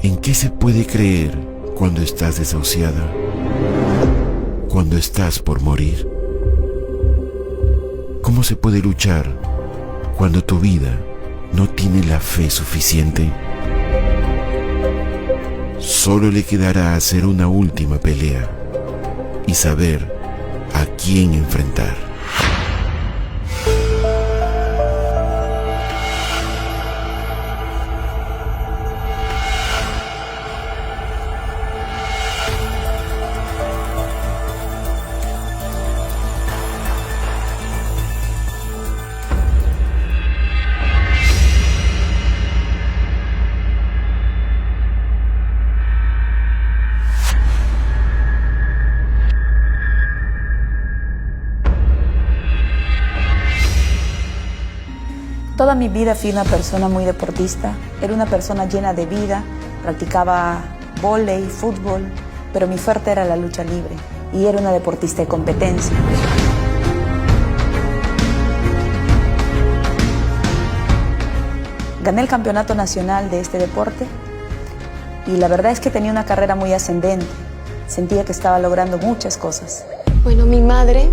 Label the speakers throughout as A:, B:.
A: ¿En qué se puede creer cuando estás desahuciada? Cuando estás por morir. ¿Cómo se puede luchar cuando tu vida no tiene la fe suficiente? Solo le quedará hacer una última pelea y saber a quién enfrentar.
B: Toda mi vida fui una persona muy deportista, era una persona llena de vida, practicaba vóley, fútbol, pero mi fuerte era la lucha libre y era una deportista de competencia. Gané el campeonato nacional de este deporte y la verdad es que tenía una carrera muy ascendente, sentía que estaba logrando muchas cosas.
C: Bueno, mi madre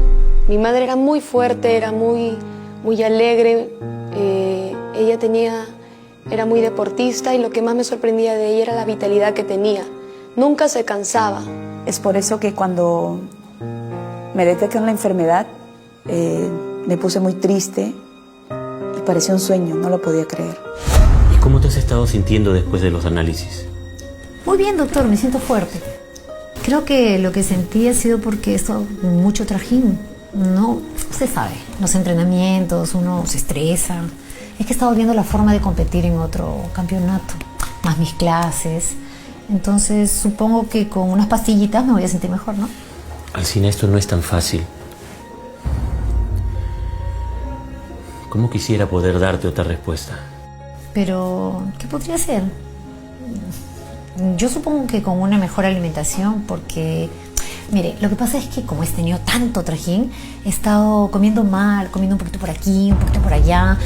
C: era muy fuerte, era muy alegre. Ella era muy deportista y lo que más me sorprendía de ella era la vitalidad que tenía. Nunca se cansaba.
B: Es por eso que cuando me detectan la enfermedad, me puse muy triste y parecía un sueño, no lo podía creer.
D: ¿Y cómo te has estado sintiendo después de los análisis?
E: Muy bien, doctor, me siento fuerte. Creo que lo que sentí ha sido porque he estado con mucho trajín. No, usted sabe, los entrenamientos, uno se estresa. Es que he estado viendo la forma de competir en otro campeonato, más mis clases. Entonces supongo que con unas pastillitas me voy a sentir mejor, ¿no?
D: Alcina, esto no es tan fácil. ¿Cómo quisiera poder darte otra respuesta?
E: Pero, ¿qué podría hacer? Yo supongo que con una mejor alimentación, porque... Mire, lo que pasa es que como he tenido tanto trajín, he estado comiendo mal, comiendo un poquito por aquí, un poquito por allá,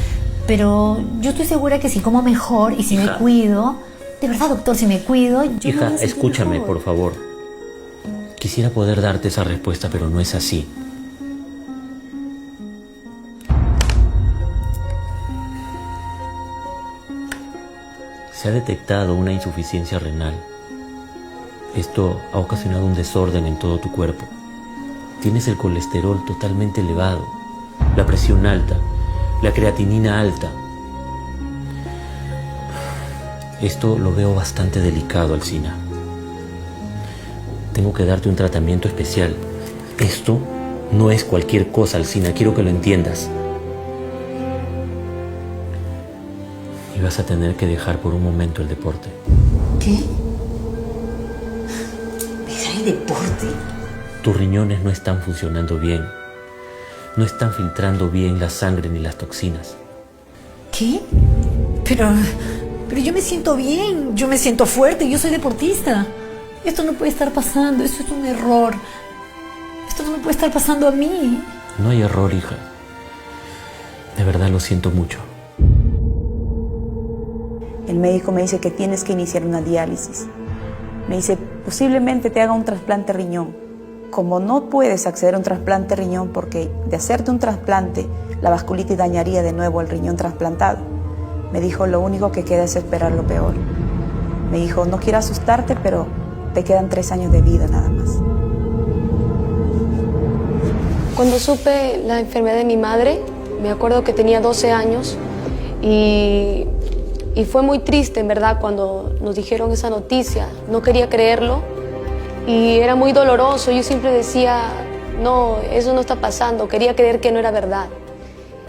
E: pero yo estoy segura que si como mejor y si me cuido, de verdad, doctor, si me cuido...
D: Hija, escúchame, por favor. Quisiera poder darte esa respuesta, pero no es así. Se ha detectado una insuficiencia renal. Esto ha ocasionado un desorden en todo tu cuerpo. Tienes el colesterol totalmente elevado, la presión alta, la creatinina alta. Esto lo veo bastante delicado, Alcina. Tengo que darte un tratamiento especial. Esto no es cualquier cosa, Alcina, quiero que lo entiendas. Y vas a tener que dejar por un momento el deporte.
E: ¿Qué? ¿Dejar el deporte?
D: Tus riñones no están funcionando bien. No están filtrando bien la sangre ni las toxinas.
E: ¿Qué? Pero yo me siento bien, yo me siento fuerte, yo soy deportista. Esto no puede estar pasando, esto es un error. Esto no me puede estar pasando a mí.
D: No hay error, hija. De verdad lo siento mucho.
B: El médico me dice que tienes que iniciar una diálisis. Me dice, posiblemente te haga un trasplante riñón. Como no puedes acceder a un trasplante riñón porque de hacerte un trasplante, la vasculitis dañaría de nuevo el riñón trasplantado. Me dijo, lo único que queda es esperar lo peor. Me dijo, no quiero asustarte, pero te quedan 3 años de vida nada más.
C: Cuando supe la enfermedad de mi madre, me acuerdo que tenía 12 años y fue muy triste, en verdad, cuando nos dijeron esa noticia. No quería creerlo y era muy doloroso. Yo siempre decía, no, eso no está pasando. Quería creer que no era verdad.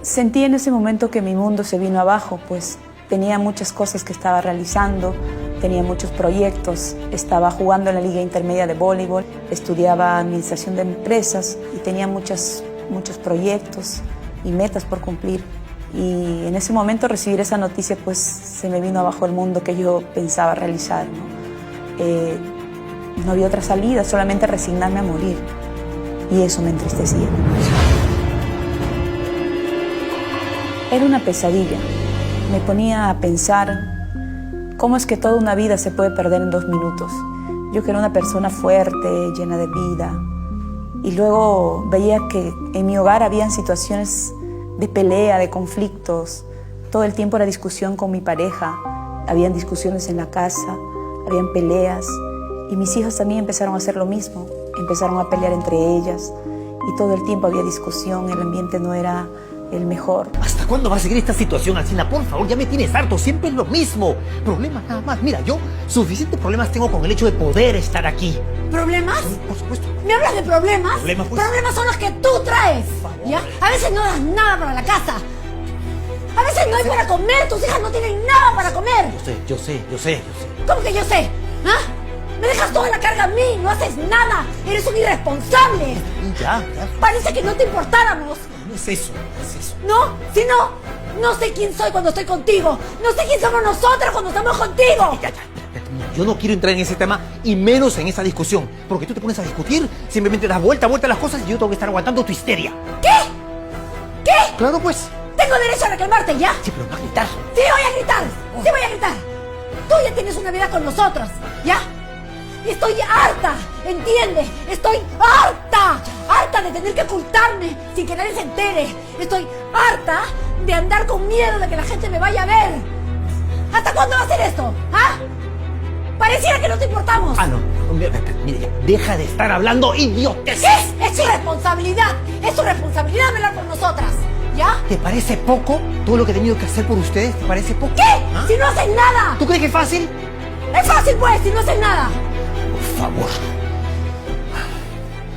B: Sentí en ese momento que mi mundo se vino abajo, pues tenía muchas cosas que estaba realizando, tenía muchos proyectos, estaba jugando en la Liga Intermedia de Voleibol, estudiaba Administración de Empresas y tenía muchos proyectos y metas por cumplir. Y en ese momento recibir esa noticia, pues se me vino abajo el mundo que yo pensaba realizar, ¿no? No había otra salida, solamente resignarme a morir. Y eso me entristecía. Era una pesadilla. Me ponía a pensar ¿Cómo es que toda una vida se puede perder en 2 minutos? Yo que era una persona fuerte, llena de vida, y luego veía que en mi hogar habían situaciones de pelea, de conflictos. Todo el tiempo era discusión con mi pareja, habían discusiones en la casa, habían peleas, y mis hijas también empezaron a hacer lo mismo, empezaron a pelear entre ellas, y todo el tiempo había discusión, el ambiente no era el mejor.
F: ¿Hasta cuándo va a seguir esta situación, Alcina? Por favor, ya me tienes harto, siempre es lo mismo. Problemas nada más. Mira, yo suficientes problemas tengo con el hecho de poder estar aquí.
G: ¿Problemas?
F: Sí, por supuesto.
G: ¿Me hablas de problemas?
F: ¿Problemas, pues?
G: Problemas son los que tú traes, ¿ya? A veces no das nada para la casa. A veces no hay para comer, tus hijas no tienen nada para comer.
F: Yo sé.
G: ¿Cómo que yo sé? ¿Ah? Me dejas toda la carga a mí, no haces nada. Eres un irresponsable.
F: Ya.
G: Parece que no te importáramos.
F: No es eso.
G: ¿No? Si no sé quién soy cuando estoy contigo. No sé quién somos nosotros cuando estamos contigo.
F: Ya. Yo no quiero entrar en ese tema y menos en esa discusión. Porque tú te pones a discutir, simplemente das vuelta a las cosas y yo tengo que estar aguantando tu histeria.
G: ¿Qué?
F: Claro, pues.
G: Tengo derecho a reclamarte, ¿ya?
F: Sí, pero no a gritar.
G: Sí voy a gritar. Tú ya tienes una vida con nosotros, ¿ya? Estoy harta, ¿entiendes? Estoy harta de tener que ocultarme sin que nadie se entere. Estoy harta de andar con miedo de que la gente me vaya a ver. ¿Hasta cuándo va a ser esto? ¿Ah? Pareciera que no te importamos.
F: No. Mira, ya, deja de estar hablando idioteces.
G: Es su responsabilidad. Es su responsabilidad velar por nosotras, ¿ya?
F: ¿Te parece poco todo lo que he tenido que hacer por ustedes? ¿Te parece poco?
G: ¿Qué?
F: ¿Ah?
G: Si no hacen nada.
F: ¿Tú crees que es fácil?
G: Es fácil, pues, si no hacen nada.
F: Por favor.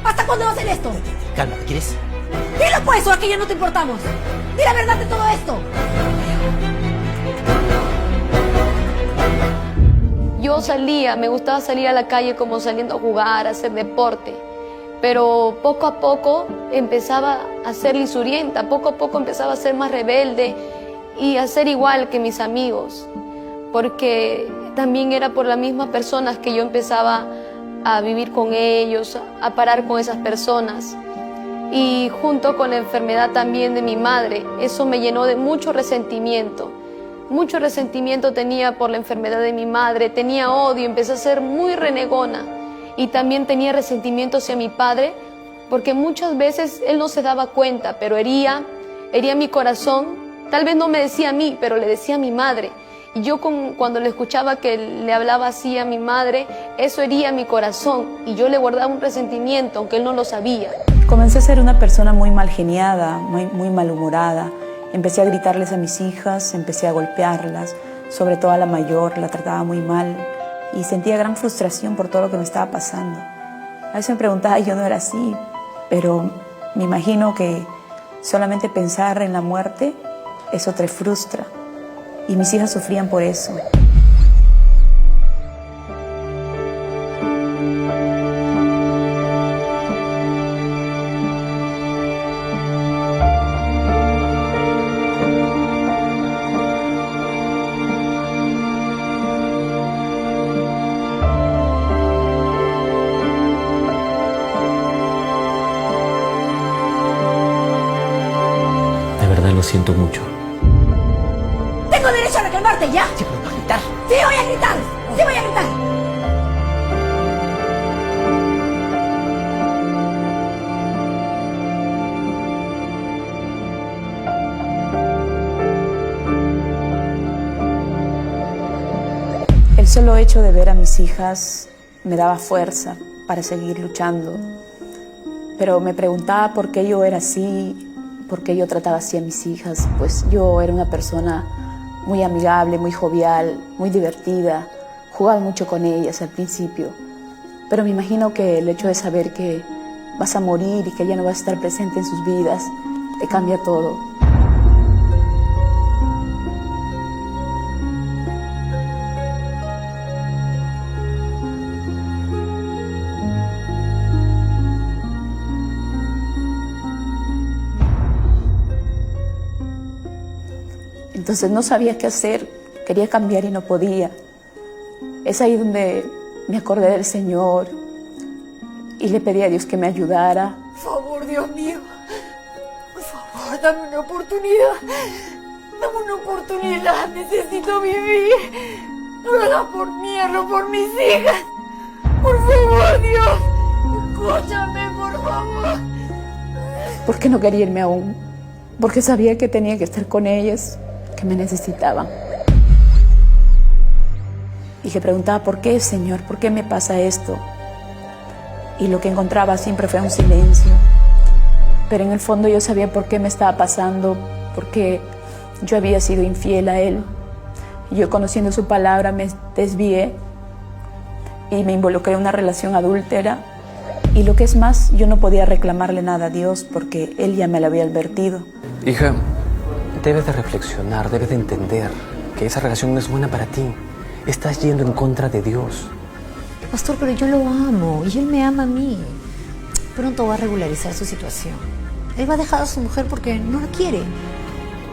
G: ¿Hasta cuándo va a ser esto?
F: Cálmate, ¿quieres?
G: Dilo pues, o a que ya no te importamos. Di la verdad de todo esto.
C: Yo me gustaba salir a la calle como saliendo a jugar, a hacer deporte, pero poco a poco empezaba a ser lisurienta, poco a poco empezaba a ser más rebelde y a ser igual que mis amigos, porque también era por las mismas personas que yo empezaba a vivir con ellos, a parar con esas personas. Y junto con la enfermedad también de mi madre, eso me llenó de mucho resentimiento. Mucho resentimiento tenía por la enfermedad de mi madre, tenía odio, empecé a ser muy renegona. Y también tenía resentimiento hacia mi padre, porque muchas veces él no se daba cuenta, pero hería mi corazón. Tal vez no me decía a mí, pero le decía a mi madre. Y yo cuando le escuchaba que le hablaba así a mi madre, eso hería mi corazón. Y yo le guardaba un resentimiento, aunque él no lo sabía.
B: Comencé a ser una persona muy mal geniada, muy malhumorada. Empecé a gritarles a mis hijas, empecé a golpearlas, sobre todo a la mayor, la trataba muy mal y sentía gran frustración por todo lo que me estaba pasando. A veces me preguntaba, yo no era así, pero me imagino que solamente pensar en la muerte, eso te frustra y mis hijas sufrían por eso.
D: Lo siento mucho.
G: Tengo derecho a reclamarte, ¿ya?
F: Sí, pero no a gritar.
G: Sí voy a gritar.
B: El solo hecho de ver a mis hijas me daba fuerza para seguir luchando. Pero me preguntaba por qué yo era así, por qué yo trataba así a mis hijas. Pues yo era una persona muy amigable, muy jovial, muy divertida. Jugaba mucho con ellas al principio. Pero me imagino que el hecho de saber que vas a morir y que ella no va a estar presente en sus vidas, te cambia todo. Entonces no sabía qué hacer, quería cambiar y no podía. Es ahí donde me acordé del Señor y le pedí a Dios que me ayudara.
G: Por favor, Dios mío. Por favor, dame una oportunidad. Dame una oportunidad. Necesito vivir. Ruega por mí, hazlo por mis hijas. Por favor, Dios. Escúchame, por favor.
B: Porque no quería irme aún. Porque sabía que tenía que estar con ellas, que me necesitaban. Y le preguntaba, ¿por qué, Señor? ¿Por qué me pasa esto? Y lo que encontraba siempre fue un silencio. Pero en el fondo yo sabía por qué me estaba pasando, porque yo había sido infiel a Él. Yo, conociendo su palabra, me desvié y me involucré en una relación adúltera. Y lo que es más, yo no podía reclamarle nada a Dios porque Él ya me lo había advertido.
H: Hija, debes de reflexionar, debes de entender que esa relación no es buena para ti. Estás yendo en contra de Dios.
E: Pastor, pero yo lo amo y Él me ama a mí. Pronto va a regularizar su situación. Él va a dejar a su mujer porque no la quiere.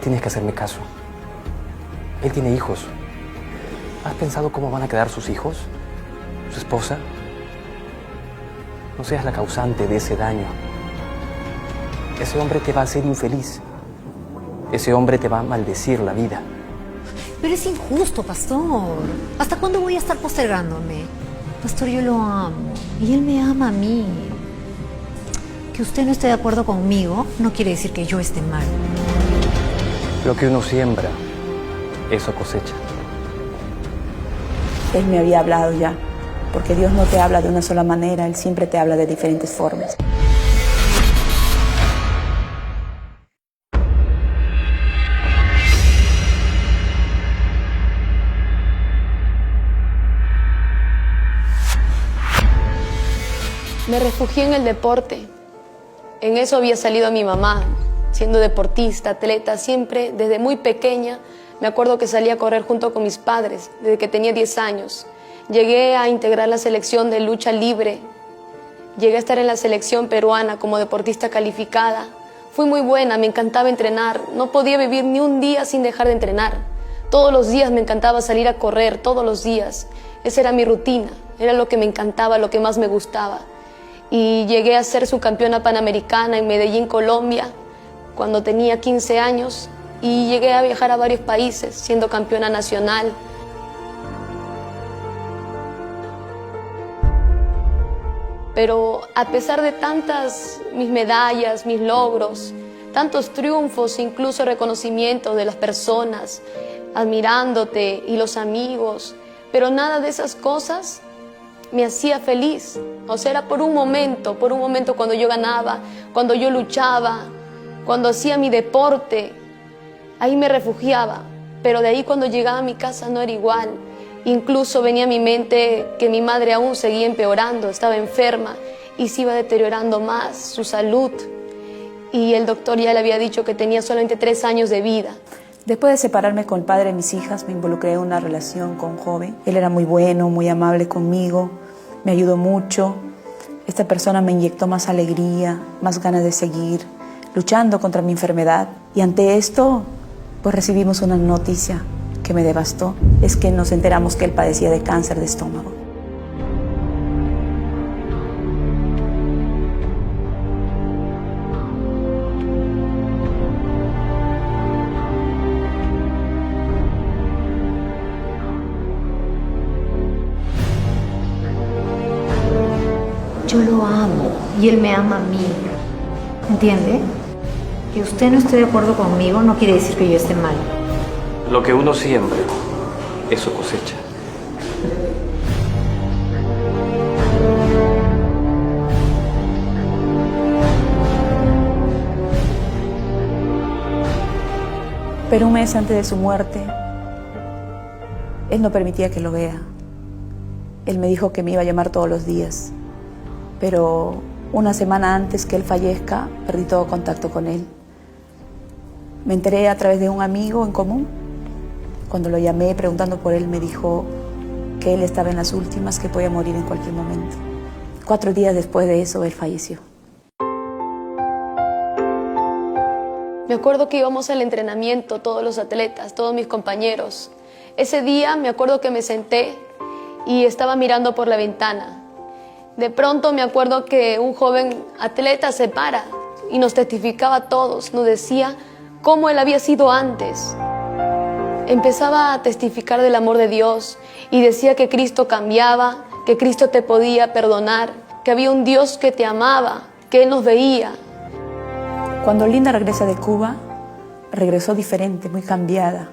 H: Tienes que hacerme caso. Él tiene hijos. ¿Has pensado cómo van a quedar sus hijos? ¿Su esposa? No seas la causante de ese daño. Ese hombre te va a hacer infeliz. Ese hombre te va a maldecir la vida.
E: Pero es injusto, pastor. ¿Hasta cuándo voy a estar postergándome? Pastor, yo lo amo y Él me ama a mí. Que usted no esté de acuerdo conmigo no quiere decir que yo esté mal.
H: Lo que uno siembra, eso cosecha.
B: Él me había hablado ya, porque Dios no te habla de una sola manera, Él siempre te habla de diferentes formas.
C: Me refugié en el deporte. En eso había salido a mi mamá, siendo deportista, atleta, siempre desde muy pequeña. Me acuerdo que salía a correr junto con mis padres desde que tenía 10 años. Llegué a integrar la selección de lucha libre. Llegué a estar en la selección peruana como deportista calificada. Fui muy buena, me encantaba entrenar. No podía vivir ni un día sin dejar de entrenar. Todos los días me encantaba salir a correr, todos los días. Esa era mi rutina, era lo que me encantaba, lo que más me gustaba. Y llegué a ser subcampeona panamericana en Medellín, Colombia, cuando tenía 15 años. Y llegué a viajar a varios países, siendo campeona nacional. Pero a pesar de tantas mis medallas, mis logros, tantos triunfos, incluso reconocimientos de las personas, admirándote y los amigos, pero nada de esas cosas me hacía feliz. O sea, era por un momento cuando yo ganaba, cuando yo luchaba, cuando hacía mi deporte, ahí me refugiaba. Pero de ahí cuando llegaba a mi casa no era igual. Incluso venía a mi mente que mi madre aún seguía empeorando, estaba enferma y se iba deteriorando más su salud. Y el doctor ya le había dicho que tenía solamente 3 años de vida.
B: Después de separarme con el padre de mis hijas, me involucré en una relación con un joven. Él era muy bueno, muy amable conmigo, me ayudó mucho. Esta persona me inyectó más alegría, más ganas de seguir luchando contra mi enfermedad. Y ante esto, pues recibimos una noticia que me devastó. Es que nos enteramos que él padecía de cáncer de estómago.
E: Yo lo amo y Él me ama a mí. ¿Entiende? Que usted no esté de acuerdo conmigo no quiere decir que yo esté mal.
H: Lo que uno siembra, eso cosecha.
B: Pero un mes antes de su muerte, él no permitía que lo vea. Él me dijo que me iba a llamar todos los días. Pero una semana antes que él fallezca, perdí todo contacto con él. Me enteré a través de un amigo en común. Cuando lo llamé preguntando por él, me dijo que él estaba en las últimas, que podía morir en cualquier momento. 4 días después de eso, él falleció.
C: Me acuerdo que íbamos al entrenamiento, todos los atletas, todos mis compañeros. Ese día me acuerdo que me senté y estaba mirando por la ventana. De pronto me acuerdo que un joven atleta se para y nos testificaba a todos, nos decía cómo él había sido antes. empezaba a testificar del amor de Dios y decía que Cristo cambiaba, que Cristo te podía perdonar, que había un Dios que te amaba, que Él nos veía.
B: Cuando Linda regresa de Cuba, regresó diferente, muy cambiada,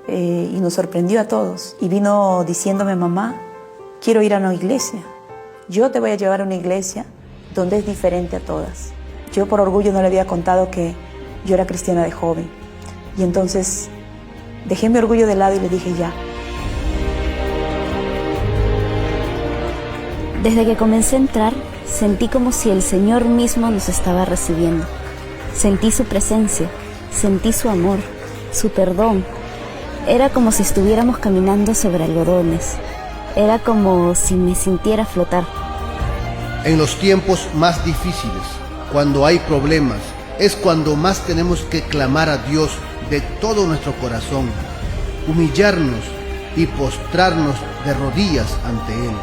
B: y nos sorprendió a todos. Y vino diciéndome: mamá, quiero ir a una iglesia. Yo te voy a llevar a una iglesia donde es diferente a todas. Yo por orgullo no le había contado que yo era cristiana de joven. Y entonces dejé mi orgullo de lado y le dije ya.
I: Desde que comencé a entrar, sentí como si el Señor mismo nos estaba recibiendo. Sentí su presencia, sentí su amor, su perdón. Era como si estuviéramos caminando sobre algodones. Era como si me sintiera flotar.
J: En los tiempos más difíciles, cuando hay problemas, es cuando más tenemos que clamar a Dios de todo nuestro corazón, humillarnos y postrarnos de rodillas ante Él,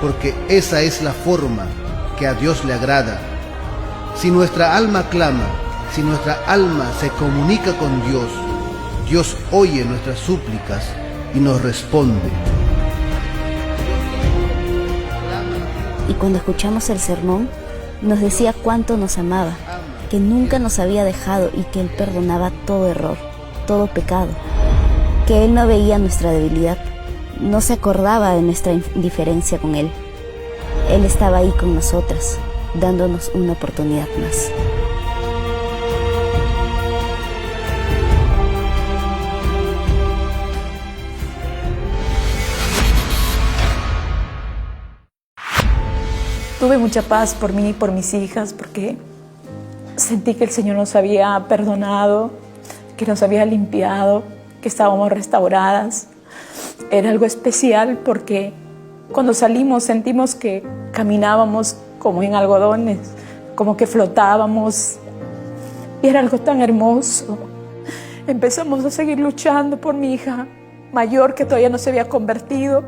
J: porque esa es la forma que a Dios le agrada. Si nuestra alma clama, si nuestra alma se comunica con Dios, Dios oye nuestras súplicas y nos responde.
I: Y cuando escuchamos el sermón, nos decía cuánto nos amaba, que nunca nos había dejado y que Él perdonaba todo error, todo pecado, que Él no veía nuestra debilidad, no se acordaba de nuestra indiferencia con Él. Él estaba ahí con nosotras, dándonos una oportunidad más.
B: Tuve mucha paz por mí y por mis hijas, porque sentí que el Señor nos había perdonado, que nos había limpiado, que estábamos restauradas. Era algo especial porque cuando salimos sentimos que caminábamos como en algodones, como que flotábamos, y era algo tan hermoso. Empezamos a seguir luchando por mi hija mayor, que todavía no se había convertido,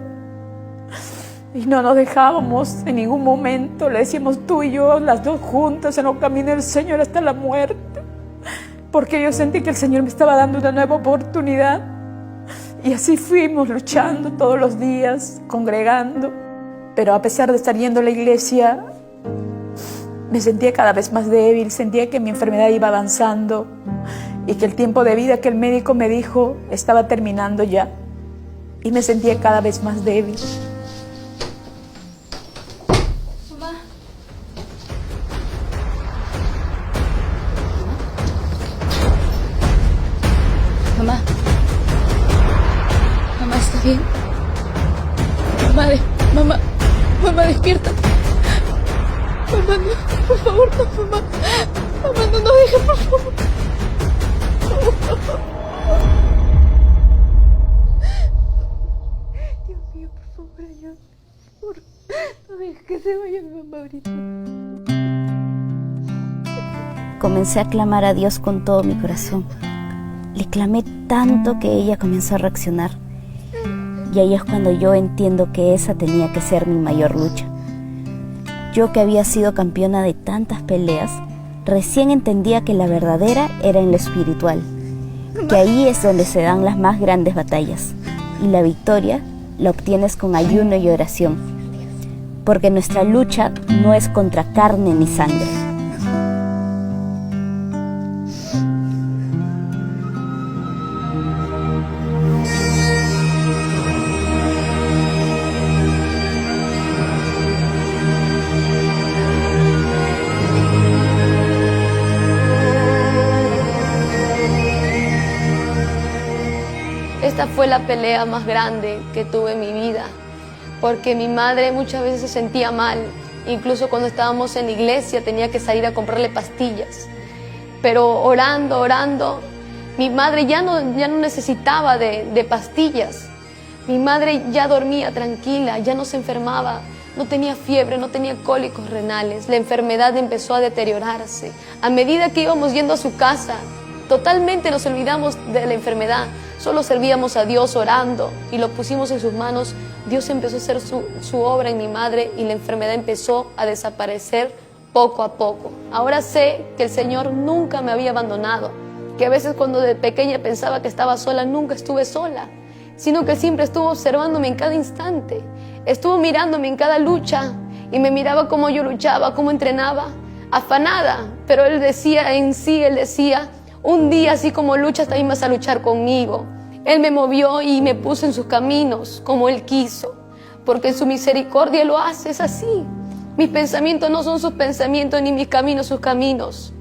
B: y no nos dejábamos en ningún momento. Le decíamos tú y yo, las dos juntas, en el camino del Señor hasta la muerte, porque yo sentí que el Señor me estaba dando una nueva oportunidad. Y así fuimos luchando todos los días, congregando. Pero a pesar de estar yendo a la iglesia, me sentía cada vez más débil, sentía que mi enfermedad iba avanzando y que el tiempo de vida que el médico me dijo estaba terminando ya. Y me sentía cada vez más débil.
C: Mamá. Mamá, ¿está bien? Mamá, despierta. Mamá, no, por favor, no, mamá. Mamá, no nos dejes, por favor. Dios mío, por favor, ayúdame. No dejes que se vaya mi mamá ahorita.
I: Comencé a clamar a Dios con todo mi corazón. Le clamé tanto que ella comenzó a reaccionar. Y ahí es cuando yo entiendo que esa tenía que ser mi mayor lucha. Yo, que había sido campeona de tantas peleas, recién entendía que la verdadera era en lo espiritual, que ahí es donde se dan las más grandes batallas, y la victoria la obtienes con ayuno y oración, porque nuestra lucha no es contra carne ni sangre.
C: Esta fue la pelea más grande que tuve en mi vida, porque mi madre muchas veces se sentía mal, incluso cuando estábamos en la iglesia tenía que salir a comprarle pastillas. Pero orando, mi madre ya no necesitaba de pastillas. Mi madre ya dormía tranquila, ya no se enfermaba, no tenía fiebre, no tenía cólicos renales. La enfermedad empezó a deteriorarse. A medida que íbamos yendo a su casa, totalmente nos olvidamos de la enfermedad. Solo servíamos a Dios orando y lo pusimos en sus manos. Dios empezó a hacer su obra en mi madre y la enfermedad empezó a desaparecer poco a poco. Ahora sé que el Señor nunca me había abandonado, que a veces cuando de pequeña pensaba que estaba sola, nunca estuve sola, sino que siempre estuvo observándome en cada instante, estuvo mirándome en cada lucha y me miraba cómo yo luchaba, cómo entrenaba, afanada, pero Él decía en sí, Él decía, un día así como luchas también vas a luchar conmigo. Él me movió y me puso en sus caminos como Él quiso, porque en su misericordia lo hace, es así. Mis pensamientos no son sus pensamientos, ni mis caminos sus caminos.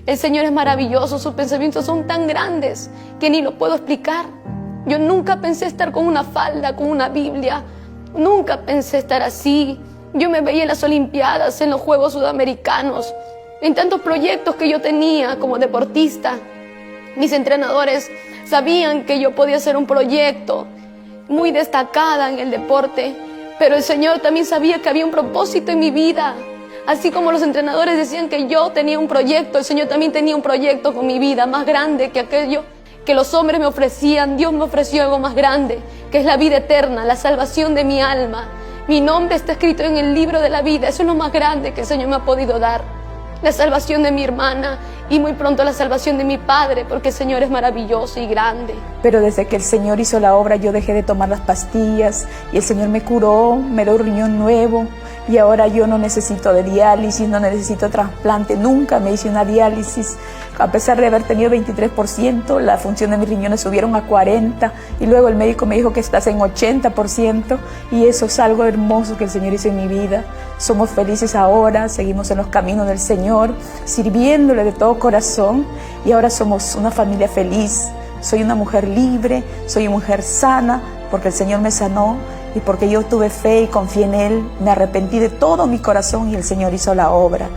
C: El Señor es maravilloso, sus pensamientos son tan grandes que ni lo puedo explicar. Yo nunca pensé estar con una falda, con una Biblia, nunca pensé estar así. Yo me veía en las Olimpiadas, en los Juegos Sudamericanos, en tantos proyectos que yo tenía como deportista. Mis entrenadores sabían que yo podía hacer un proyecto muy destacada en el deporte, pero el Señor también sabía que había un propósito en mi vida. Así como los entrenadores decían que yo tenía un proyecto, el Señor también tenía un proyecto con mi vida más grande que aquello que los hombres me ofrecían. Dios me ofreció algo más grande, que es la vida eterna, la salvación de mi alma. Mi nombre está escrito en el libro de la vida. Eso es lo más grande que el Señor me ha podido dar. La salvación de mi hermana y muy pronto la salvación de mi padre, porque el Señor es maravilloso y grande.
B: Pero desde que el Señor hizo la obra, yo dejé de tomar las pastillas y el Señor me curó, me dio un riñón nuevo y ahora yo no necesito de diálisis, no necesito trasplante. Nunca me hice una diálisis. A pesar de haber tenido 23%, la función de mis riñones subieron a 40% y luego el médico me dijo que estás en 80% y eso es algo hermoso que el Señor hizo en mi vida. Somos felices ahora, seguimos en los caminos del Señor, sirviéndole de todo corazón y ahora somos una familia feliz. Soy una mujer libre, soy una mujer sana porque el Señor me sanó y porque yo tuve fe y confié en Él, me arrepentí de todo mi corazón y el Señor hizo la obra.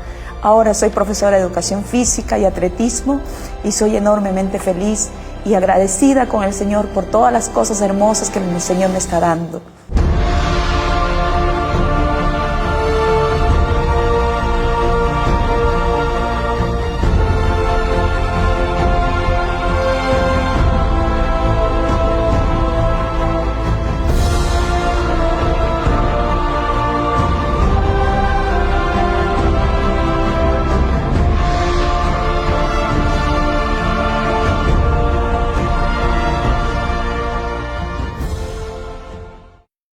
B: Ahora soy profesora de educación física y atletismo y soy enormemente feliz y agradecida con el Señor por todas las cosas hermosas que el Señor me está dando.